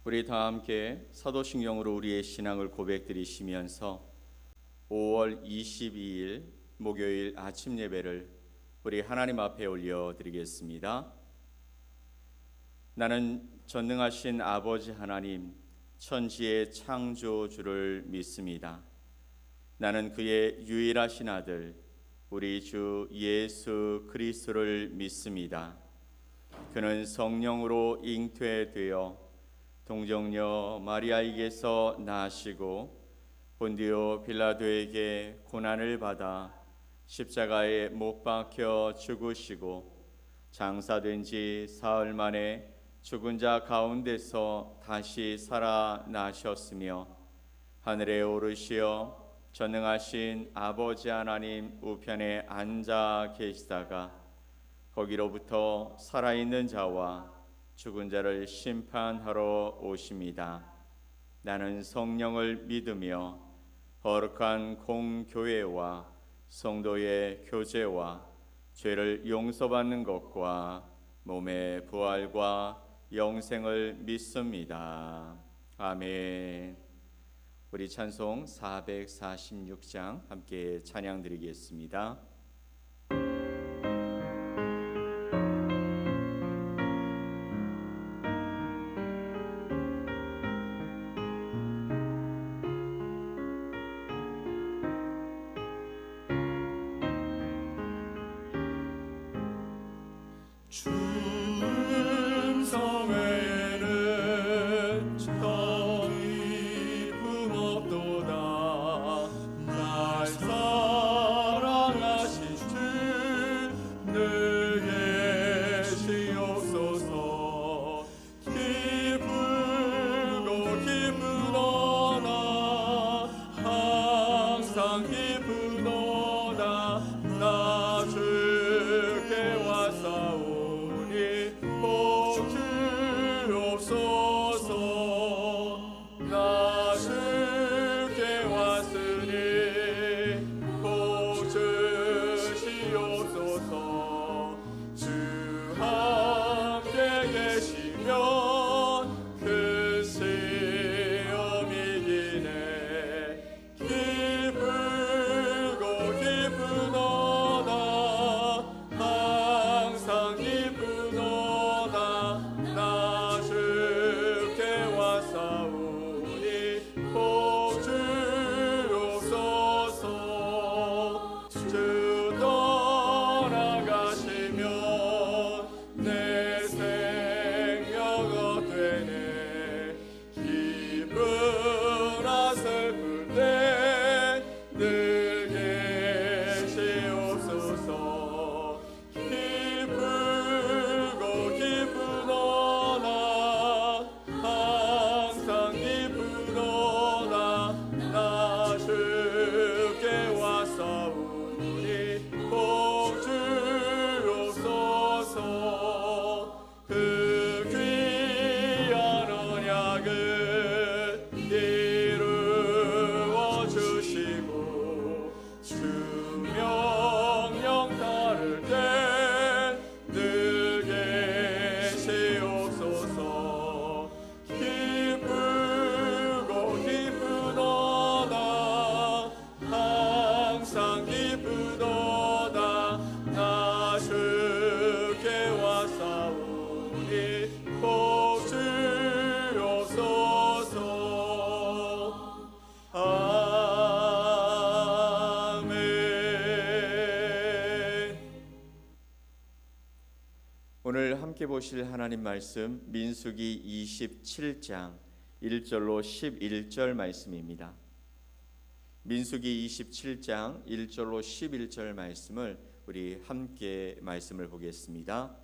우리 다 함께 사도신경으로 우리의 신앙을 고백드리시면서 5월 22일 목요일 아침 예배를 우리 하나님 앞에 올려드리겠습니다. 나는 전능하신 아버지 하나님, 천지의 창조주를 믿습니다. 나는 그의 유일하신 아들, 우리 주 예수 그리스도를 믿습니다. 그는 성령으로 잉태되어 동정녀 마리아에게서 나시고 본디오 빌라도에게 고난을 받아 십자가에 못 박혀 죽으시고 장사된 지 사흘 만에 죽은 자 가운데서 다시 살아나셨으며 하늘에 오르시어 전능하신 아버지 하나님 우편에 앉아 계시다가 거기로부터 살아있는 자와 죽은 자를 심판하러 오십니다. 나는 성령을 믿으며 거룩한 공교회와 성도의 교제와 죄를 용서받는 것과 몸의 부활과 영생을 믿습니다. 아멘. 우리 찬송 446장 함께 찬양 드리겠습니다. 나 주께 왔사오니 복 오늘 함께 보실 하나님 말씀 민수기 27장 1절로 11절 말씀입니다. 민수기 27장 1절로 11절 말씀을 우리 함께 말씀을 보겠습니다.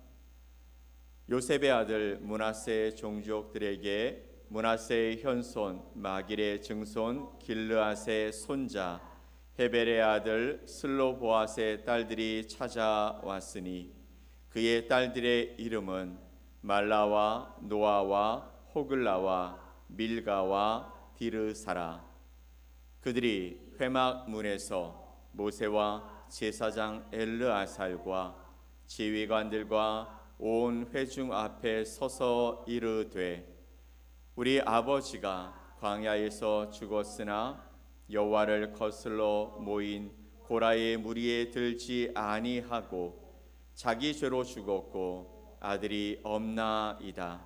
요셉의 아들 므낫세의 종족들에게 므낫세의 현손 마길의 증손 길르앗의 손자 헤벨의 아들 슬로보앗의 딸들이 찾아왔으니 그의 딸들의 이름은 말라와 노아와 호글라와 밀가와 디르사라. 그들이 회막 문에서 모세와 제사장 엘르아살과 지휘관들과 온 회중 앞에 서서 이르되 우리 아버지가 광야에서 죽었으나 여호와를 거슬러 모인 고라의 무리에 들지 아니하고 자기 죄로 죽었고 아들이 없나이다.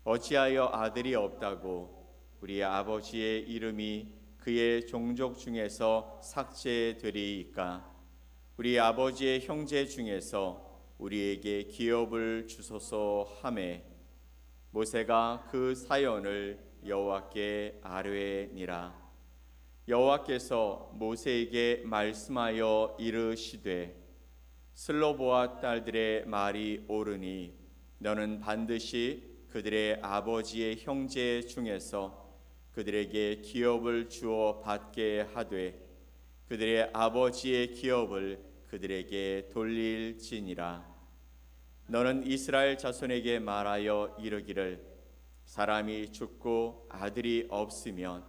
어찌하여 아들이 없다고 우리 아버지의 이름이 그의 종족 중에서 삭제되리이까? 우리 아버지의 형제 중에서 우리에게 기업을 주소서 하매 모세가 그 사연을 여호와께 아뢰니라. 여호와께서 모세에게 말씀하여 이르시되 슬로보아 딸들의 말이 옳으니 너는 반드시 그들의 아버지의 형제 중에서 그들에게 기업을 주어 받게 하되 그들의 아버지의 기업을 그들에게 돌릴지니라. 너는 이스라엘 자손에게 말하여 이르기를 사람이 죽고 아들이 없으면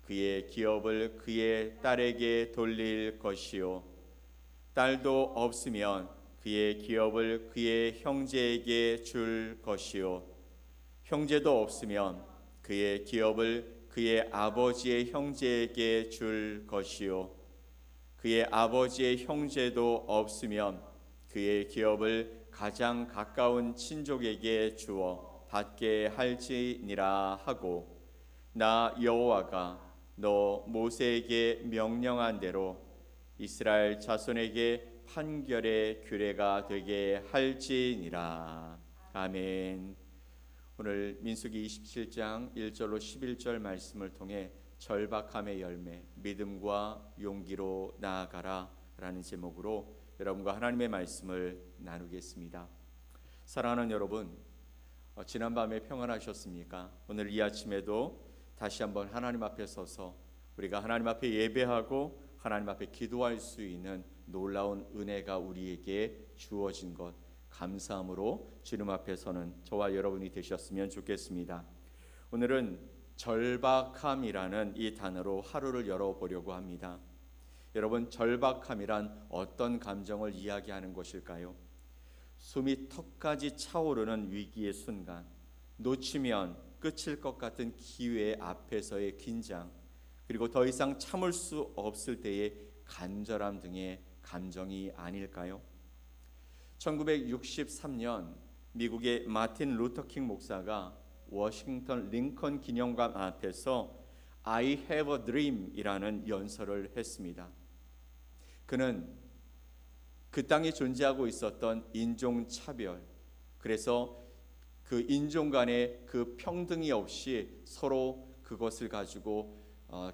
그의 기업을 그의 딸에게 돌릴 것이요 딸도 없으면 그의 기업을 그의 형제에게 줄 것이요 형제도 없으면 그의 기업을 그의 아버지의 형제에게 줄 것이요 그의 아버지의 형제도 없으면 그의 기업을 가장 가까운 친족에게 주어 받게 할지니라 하고 나 여호와가 너 모세에게 명령한 대로 이스라엘 자손에게 판결의 규례가 되게 할지니라. 아멘. 오늘 민수기 27장 1절로 11절 말씀을 통해 절박함의 열매, 믿음과 용기로 나아가라 라는 제목으로 여러분과 하나님의 말씀을 나누겠습니다. 사랑하는 여러분, 지난밤에 평안하셨습니까? 오늘 이 아침에도 다시 한번 하나님 앞에 서서 우리가 하나님 앞에 예배하고 하나님 앞에 기도할 수 있는 놀라운 은혜가 우리에게 주어진 것 감사함으로 주님 앞에 서는 저와 여러분이 되셨으면 좋겠습니다. 오늘은 절박함이라는 이 단어로 하루를 열어보려고 합니다. 여러분, 절박함이란 어떤 감정을 이야기하는 것일까요? 숨이 턱까지 차오르는 위기의 순간, 놓치면 끝일 것 같은 기회 앞에서의 긴장, 그리고 더 이상 참을 수 없을 때의 간절함 등의 감정이 아닐까요? 1963년 미국의 마틴 루터킹 목사가 워싱턴 링컨 기념관 앞에서 I have a dream 이라는 연설을 했습니다. 그는 그 땅에 존재하고 있었던 인종차별, 그래서 그 인종 간의 그 평등이 없이 서로 그것을 가지고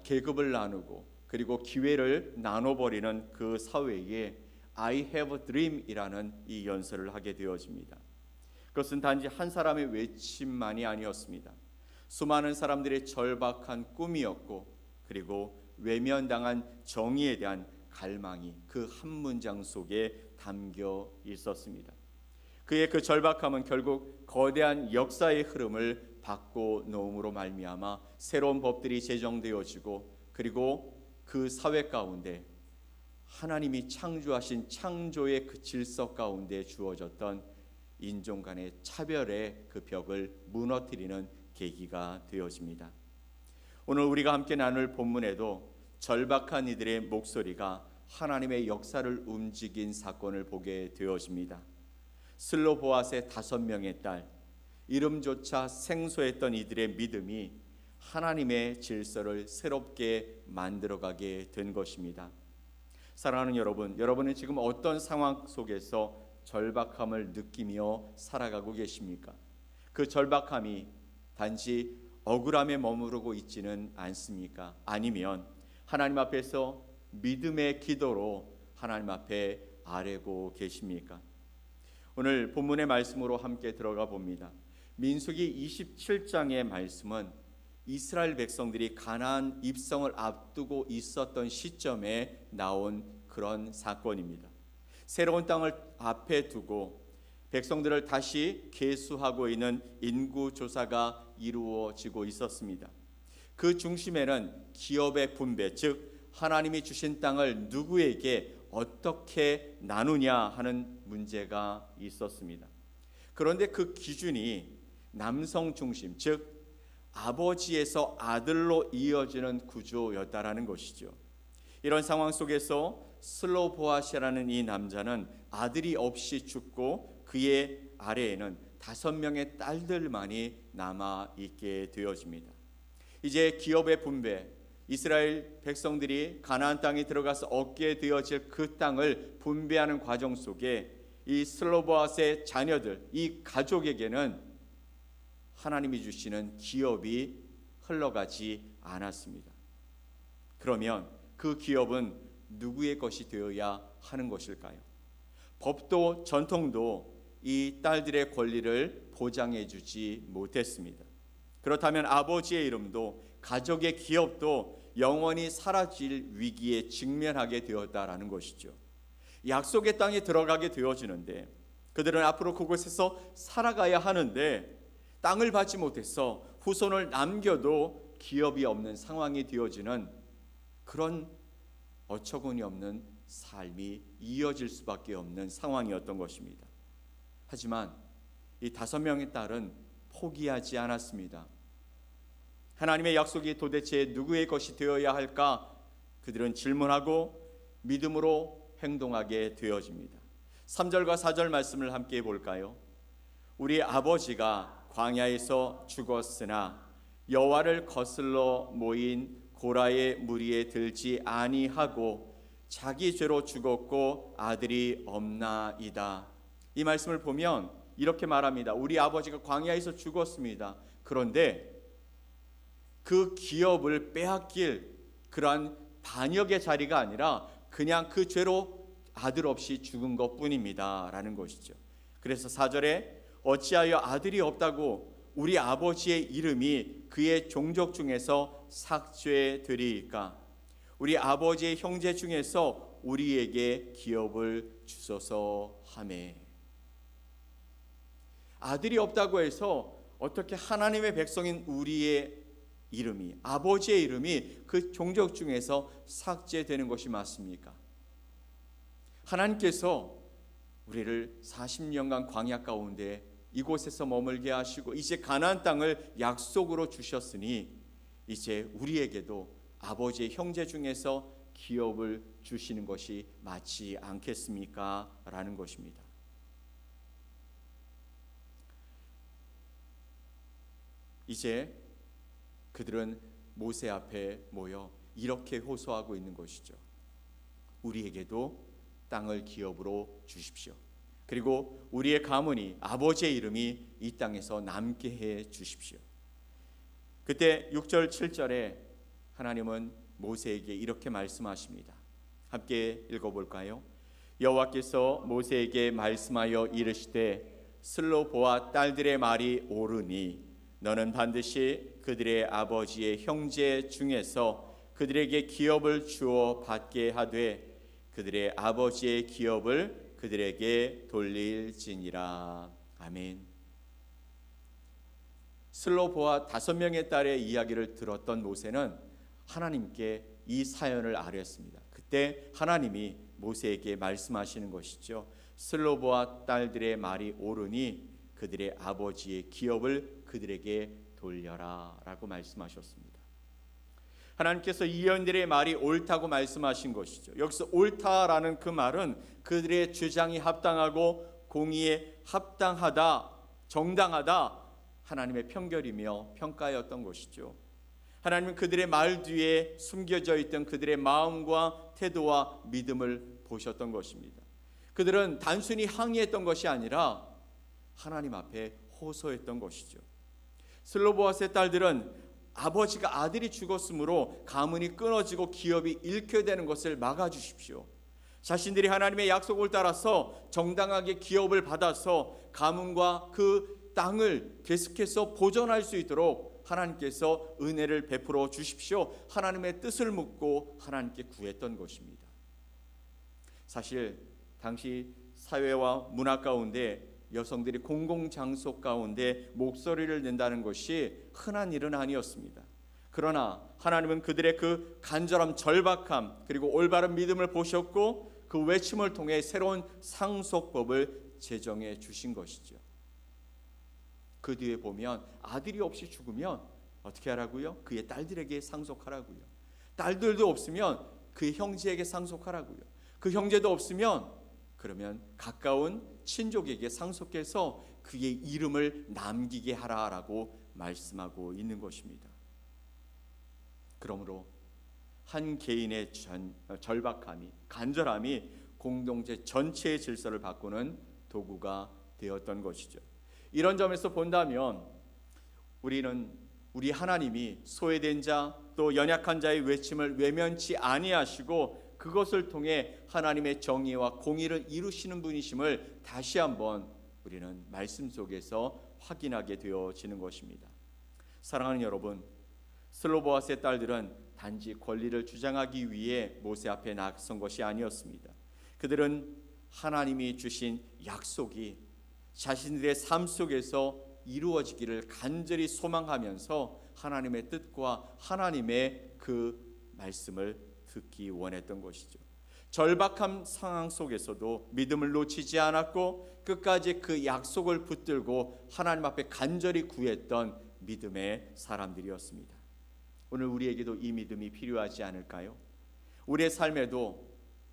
계급을 나누고 그리고 기회를 나눠버리는 그 사회에 I have a dream 이라는 이 연설을 하게 되어집니다. 그것은 단지 한 사람의 외침만이 아니었습니다. 수많은 사람들의 절박한 꿈이었고 그리고 외면당한 정의에 대한 갈망이 그 한 문장 속에 담겨 있었습니다. 그의 그 절박함은 결국 거대한 역사의 흐름을 바꿔 놓음으로 말미암아 새로운 법들이 제정되어지고 그리고 그 사회 가운데 하나님이 창조하신 창조의 그 질서 가운데 주어졌던 인종 간의 차별의 그 벽을 무너뜨리는 계기가 되어집니다. 오늘 우리가 함께 나눌 본문에도 절박한 이들의 목소리가 하나님의 역사를 움직인 사건을 보게 되어집니다. 슬로보앗의 5명의 딸, 이름조차 생소했던 이들의 믿음이 하나님의 질서를 새롭게 만들어가게 된 것입니다. 사랑하는 여러분, 여러분은 지금 어떤 상황 속에서 절박함을 느끼며 살아가고 계십니까? 그 절박함이 단지 억울함에 머무르고 있지는 않습니까? 아니면 하나님 앞에서 믿음의 기도로 하나님 앞에 아뢰고 계십니까? 오늘 본문의 말씀으로 함께 들어가 봅니다. 민수기 27장의 말씀은 이스라엘 백성들이 가나안 입성을 앞두고 있었던 시점에 나온 그런 사건입니다. 새로운 땅을 앞에 두고 백성들을 다시 계수하고 있는 인구조사가 이루어지고 있었습니다. 그 중심에는 기업의 분배, 즉 하나님이 주신 땅을 누구에게 어떻게 나누냐 하는 문제가 있었습니다. 그런데 그 기준이 남성 중심, 즉 아버지에서 아들로 이어지는 구조였다라는 것이죠. 이런 상황 속에서 슬로보아시라는 이 남자는 아들이 없이 죽고 그의 아래에는 5명의 딸들만이 남아 있게 되어집니다. 이제 기업의 분배, 이스라엘 백성들이 가나안 땅에 들어가서 얻게 되어질 그 땅을 분배하는 과정 속에 이 슬로보아스의 자녀들, 이 가족에게는 하나님이 주시는 기업이 흘러가지 않았습니다. 그러면 그 기업은 누구의 것이 되어야 하는 것일까요? 법도 전통도 이 딸들의 권리를 보장해 주지 못했습니다. 그렇다면 아버지의 이름도 가족의 기업도 영원히 사라질 위기에 직면하게 되었다라는 것이죠. 약속의 땅에 들어가게 되어지는데 그들은 앞으로 그곳에서 살아가야 하는데 땅을 받지 못해서 후손을 남겨도 기업이 없는 상황이 되어지는 그런 어처구니 없는 삶이 이어질 수밖에 없는 상황이었던 것입니다. 하지만 이 5명의 딸은 포기하지 않았습니다. 하나님의 약속이 도대체 누구의 것이 되어야 할까? 그들은 질문하고 믿음으로 행동하게 되어집니다. 3절과 4절 말씀을 함께 볼까요? 우리 아버지가 광야에서 죽었으나 여호와를 거슬러 모인 고라의 무리에 들지 아니하고 자기 죄로 죽었고 아들이 없나이다. 이 말씀을 보면 이렇게 말합니다. 우리 아버지가 광야에서 죽었습니다. 그런데 그 기업을 빼앗길 그러한 반역의 자리가 아니라 그냥 그 죄로 아들 없이 죽은 것뿐입니다 라는 것이죠. 그래서 4절에 어찌하여 아들이 없다고 우리 아버지의 이름이 그의 종족 중에서 삭제되리이까? 우리 아버지의 형제 중에서 우리에게 기업을 주소서 하매. 아들이 없다고 해서 어떻게 하나님의 백성인 우리의 이름이, 아버지의 이름이 그 종족 중에서 삭제되는 것이 맞습니까? 하나님께서 우리를 40년간 광야 가운데 이곳에서 머물게 하시고 이제 가나안 땅을 약속으로 주셨으니 이제 우리에게도 아버지의 형제 중에서 기업을 주시는 것이 맞지 않겠습니까? 라는 것입니다. 이제 그들은 모세 앞에 모여 이렇게 호소하고 있는 것이죠. 우리에게도 땅을 기업으로 주십시오. 그리고 우리의 가문이 아버지의 이름이 이 땅에서 남게 해 주십시오. 그때 6절 7절에 하나님은 모세에게 이렇게 말씀하십니다. 함께 읽어볼까요? 여호와께서 모세에게 말씀하여 이르시되 슬로보아 딸들의 말이 옳으니 너는 반드시 그들의 아버지의 형제 중에서 그들에게 기업을 주어 받게 하되 그들의 아버지의 기업을 그들에게 돌릴지니라. 아멘. 슬로보아 5명의 딸의 이야기를 들었던 모세는 하나님께 이 사연을 아뢰었습니다. 그때 하나님이 모세에게 말씀하시는 것이죠. 슬로보아 딸들의 말이 옳으니 그들의 아버지의 기업을 그들에게 돌려라 라고 말씀하셨습니다. 하나님께서 이 여인들의 말이 옳다고 말씀하신 것이죠. 여기서 옳다라는 그 말은 그들의 주장이 합당하고 공의에 합당하다, 정당하다 하나님의 편결이며 평가였던 것이죠. 하나님은 그들의 말 뒤에 숨겨져 있던 그들의 마음과 태도와 믿음을 보셨던 것입니다. 그들은 단순히 항의했던 것이 아니라 하나님 앞에 호소했던 것이죠. 슬로보아스의 딸들은 아버지가 아들이 죽었으므로 가문이 끊어지고 기업이 잃게 되는 것을 막아주십시오. 자신들이 하나님의 약속을 따라서 정당하게 기업을 받아서 가문과 그 땅을 계속해서 보존할 수 있도록 하나님께서 은혜를 베풀어 주십시오. 하나님의 뜻을 묻고 하나님께 구했던 것입니다. 사실 당시 사회와 문화 가운데 여성들이 공공장소 가운데 목소리를 낸다는 것이 흔한 일은 아니었습니다. 그러나 하나님은 그들의 그 간절함, 절박함, 그리고 올바른 믿음을 보셨고 그 외침을 통해 새로운 상속법을 제정해 주신 것이죠. 그 뒤에 보면 아들이 없이 죽으면 어떻게 하라고요? 그의 딸들에게 상속하라고요. 딸들도 없으면 그의 형제에게 상속하라고요. 그 형제도 없으면 그러면 가까운 친족에게 상속해서 그의 이름을 남기게 하라라고 말씀하고 있는 것입니다. 그러므로 한 개인의 절박함이, 간절함이 공동체 전체의 질서를 바꾸는 도구가 되었던 것이죠. 이런 점에서 본다면 우리 하나님이 소외된 자 또 연약한 자의 외침을 외면치 아니하시고 그것을 통해 하나님의 정의와 공의를 이루시는 분이심을 다시 한번 우리는 말씀 속에서 확인하게 되어지는 것입니다. 사랑하는 여러분, 슬로보아스의 딸들은 단지 권리를 주장하기 위해 모세 앞에 나선 것이 아니었습니다. 그들은 하나님이 주신 약속이 자신들의 삶 속에서 이루어지기를 간절히 소망하면서 하나님의 뜻과 하나님의 그 말씀을 듣기 원했던 것이죠. 절박한 상황 속에서도 믿음을 놓치지 않았고 끝까지 그 약속을 붙들고 하나님 앞에 간절히 구했던 믿음의 사람들이었습니다. 오늘 우리에게도 이 믿음이 필요하지 않을까요? 우리의 삶에도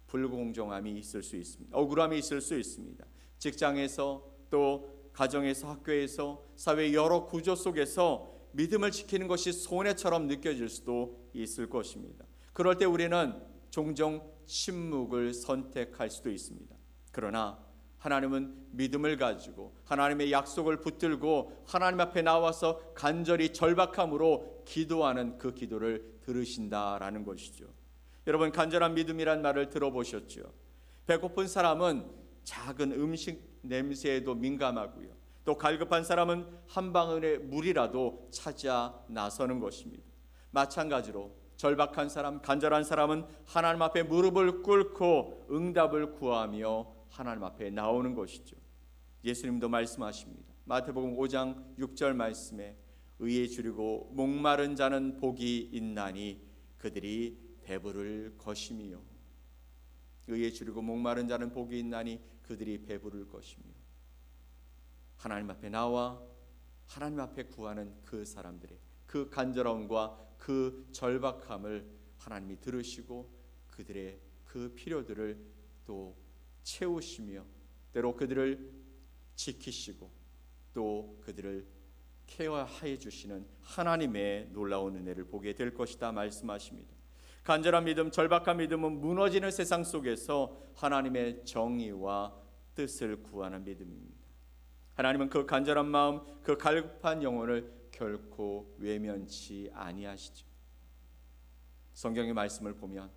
불공정함이 있을 수 있습니다. 억울함이 있을 수 있습니다. 직장에서 또 가정에서 학교에서 사회 여러 구조 속에서 믿음을 지키는 것이 손해처럼 느껴질 수도 있을 것입니다. 그럴 때 우리는 종종 침묵을 선택할 수도 있습니다. 그러나 하나님은 믿음을 가지고 하나님의 약속을 붙들고 하나님 앞에 나와서 간절히 절박함으로 기도하는 그 기도를 들으신다라는 것이죠. 여러분, 간절한 믿음이란 말을 들어보셨죠? 배고픈 사람은 작은 음식 냄새에도 민감하고요. 또 갈급한 사람은 한 방울의 물이라도 찾아 나서는 것입니다. 마찬가지로 절박한 사람, 간절한 사람은 하나님 앞에 무릎을 꿇고 응답을 구하며 하나님 앞에 나오는 것이죠. 예수님도 말씀하십니다. 마태복음 5장 6절 말씀에 의에 주리고 목마른 자는 복이 있나니 그들이 배부를 것이며, 의에 주리고 목마른 자는 복이 있나니 그들이 배부를 것이며, 하나님 앞에 나와 하나님 앞에 구하는 그 사람들의 그 간절함과 그 절박함을 하나님이 들으시고 그들의 그 필요들을 또 채우시며 때로 그들을 지키시고 또 그들을 케어해 주시는 하나님의 놀라운 은혜를 보게 될 것이다 말씀하십니다. 간절한 믿음, 절박한 믿음은 무너지는 세상 속에서 하나님의 정의와 뜻을 구하는 믿음입니다. 하나님은 그 간절한 마음, 그 갈급한 영혼을 결코 외면치 아니하시죠. 성경의 말씀을 보면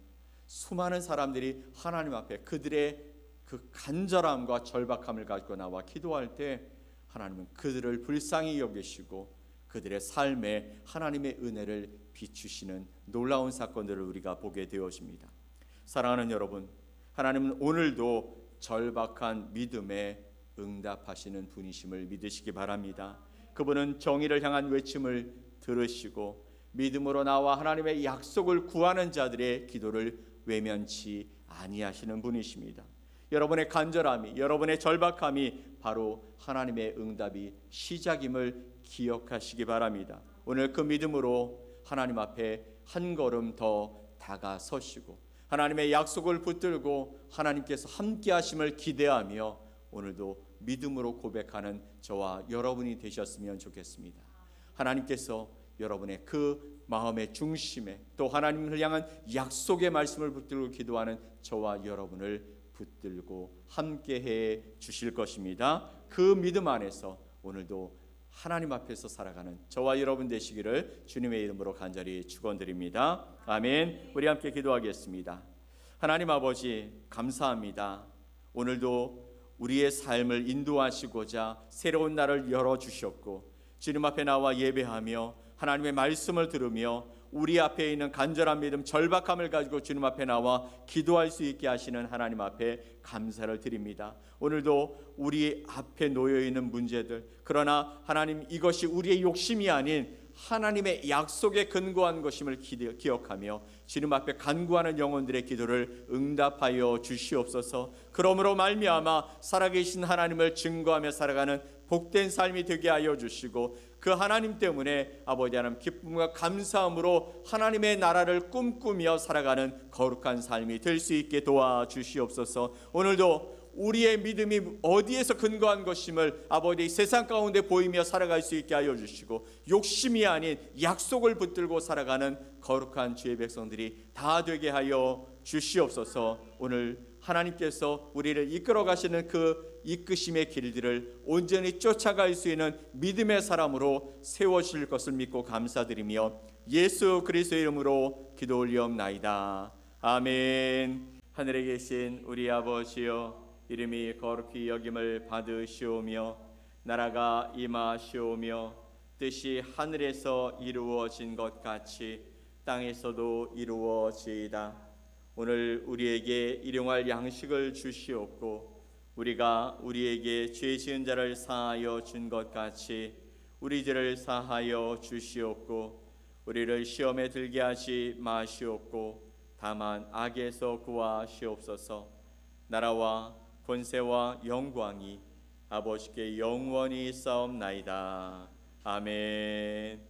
수많은 사람들이 하나님 앞에 그들의 그 간절함과 절박함을 가지고 나와 기도할 때 하나님은 그들을 불쌍히 여기시고 그들의 삶에 하나님의 은혜를 비추시는 놀라운 사건들을 우리가 보게 되어집니다. 사랑하는 여러분, 하나님은 오늘도 절박한 믿음에 응답하시는 분이심을 믿으시기 바랍니다. 그분은 정의를 향한 외침을 들으시고 믿음으로 나와 하나님의 약속을 구하는 자들의 기도를 외면치 아니하시는 분이십니다. 여러분의 간절함이, 여러분의 절박함이 바로 하나님의 응답이 시작임을 기억하시기 바랍니다. 오늘 그 믿음으로 하나님 앞에 한 걸음 더 다가서시고 하나님의 약속을 붙들고 하나님께서 함께 하심을 기대하며 오늘도 믿음으로 고백하는 저와 여러분이 되셨으면 좋겠습니다. 하나님께서 여러분의 그 마음의 중심에 또 하나님을 향한 약속의 말씀을 붙들고 기도하는 저와 여러분을 붙들고 함께해 주실 것입니다. 그 믿음 안에서 오늘도 하나님 앞에서 살아가는 저와 여러분 되시기를 주님의 이름으로 간절히 축원드립니다. 아멘. 우리 함께 기도하겠습니다. 하나님 아버지 감사합니다. 오늘도 우리의 삶을 인도하시고자 새로운 날을 열어주셨고 주님 앞에 나와 예배하며 하나님의 말씀을 들으며 우리 앞에 있는 간절한 믿음, 절박함을 가지고 주님 앞에 나와 기도할 수 있게 하시는 하나님 앞에 감사를 드립니다. 오늘도 우리 앞에 놓여 있는 문제들, 그러나 하나님 이것이 우리의 욕심이 아닌 하나님의 약속에 근거한 것임을 기억하며 주님 앞에 간구하는 영혼들의 기도를 응답하여 주시옵소서. 그러므로 말미암아 살아계신 하나님을 증거하며 살아가는 복된 삶이 되게 하여 주시고 그 하나님 때문에 아버지 하나님 기쁨과 감사함으로 하나님의 나라를 꿈꾸며 살아가는 거룩한 삶이 될 수 있게 도와주시옵소서. 오늘도 우리의 믿음이 어디에서 근거한 것임을 아버지 세상 가운데 보이며 살아갈 수 있게 하여 주시고 욕심이 아닌 약속을 붙들고 살아가는 거룩한 주의 백성들이 다 되게 하여 주시옵소서. 오늘 하나님께서 우리를 이끌어 가시는 그 이끄심의 길들을 온전히 쫓아갈 수 있는 믿음의 사람으로 세워주실 것을 믿고 감사드리며 예수 그리스도의 이름으로 기도 올리옵나이다. 아멘. 하늘에 계신 우리 아버지여, 이름이 거룩히 여김을 받으시오며 나라가 임하시오며 뜻이 하늘에서 이루어진 것 같이 땅에서도 이루어지이다. 오늘 우리에게 일용할 양식을 주시옵고 우리가 우리에게 죄 지은 자를 사하여 준 것 같이 우리 죄를 사하여 주시옵고 우리를 시험에 들게 하지 마시옵고 다만 악에서 구하시옵소서. 나라와 권세와 영광이 아버지께 영원히 있사옵나이다. 아멘.